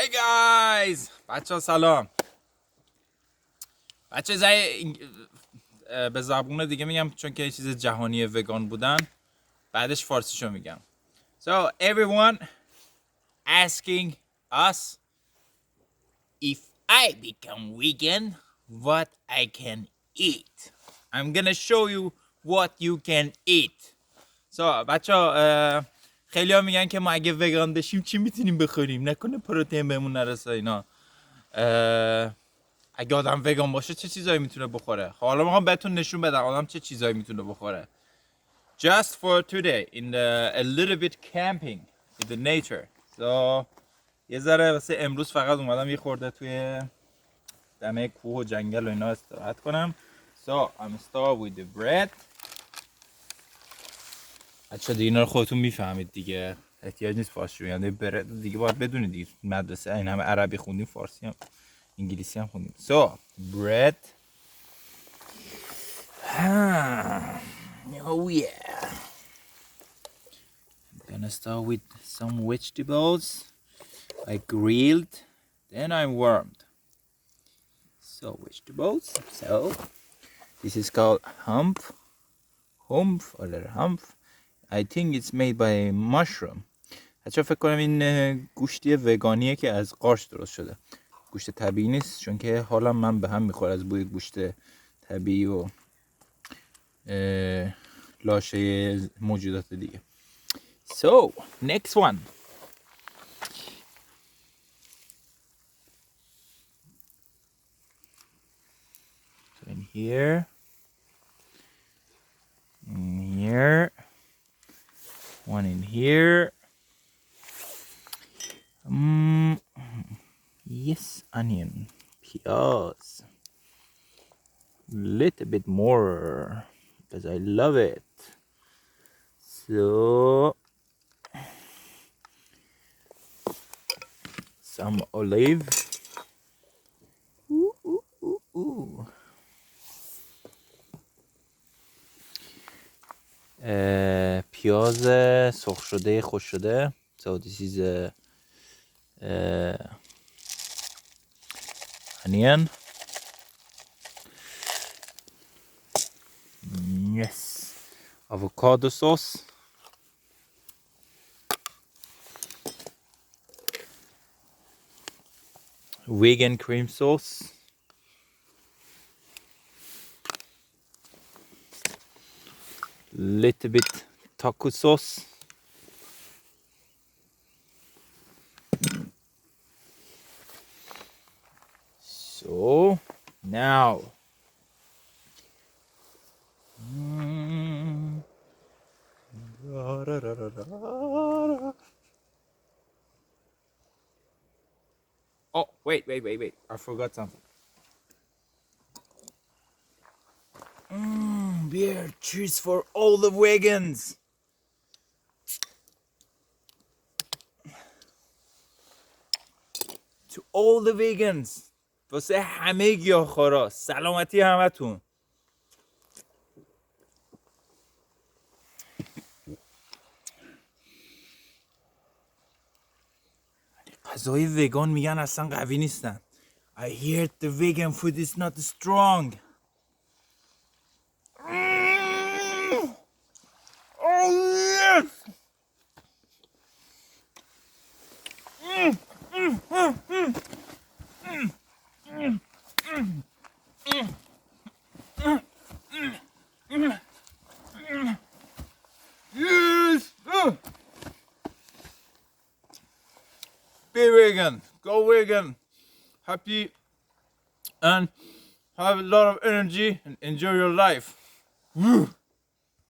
Hey guys! بچه ها سلام. بچه به زبون دیگه میگم چون که یه چیز جهانی وگان بودن بعدش فارسیشو میگم. So everyone asking us if I become vegan, what I can eat. I'm gonna show you what you can eat. So بچه ها خیلی ها میگن که ما اگه وگان بشیم چی میتونیم بخوریم، نکنه پروتئین بهمون نرسه اینا. اگه آدم وگان باشه چه چیزایی میتونه بخوره؟ حالا میخوام بهتون نشون بدم آدم چه چیزایی میتونه بخوره. Just for today in a little bit camping in the nature. So یه ذره واسه امروز فقط اومدم یه خورده توی دمه کوه و جنگل و اینا استراحت کنم. So I'm start with the bread. بچه دیگه اینا رو خودتون میفهمید دیگه، احتیاج نیست فارسی بگم. برد دیگه باید بدونید دیگه، مدرسه این همه عربی خوندیم، فارسی هم انگلیسی هم خوندیم. So bread. Oh yeah. I'm gonna start with some vegetables. I grilled, then I warmed. So vegetables. So this is called humph or humph. I think it's made by mushroom. حتی فکر کنم این گوشتی وگانیه که از قارچ درست شده. گوشت طبیعی نیست، چون که حالا من به هم میخوره از بوی گوشت طبیعی و لاشه موجودات دیگه. So next one. So in here, one in here. Yes, onion, piyaz. Little bit more because I love it. So some olive. Ooh. پیاز سرخ شده خوش شده. So this is onion. Yes. Avocado sauce. Vegan cream sauce. Little bit taco sauce. So now oh wait, I forgot something. Beer, cheers for all the vegans. To all the vegans. واسه همه گیاهخوارا، سلامتی همتون. غذای وگان میگن اصلا قوی نیستن. I heard the vegan food is not strong. Oh yes. Yes. Be vegan. Go vegan. Happy and have a lot of energy and enjoy your life.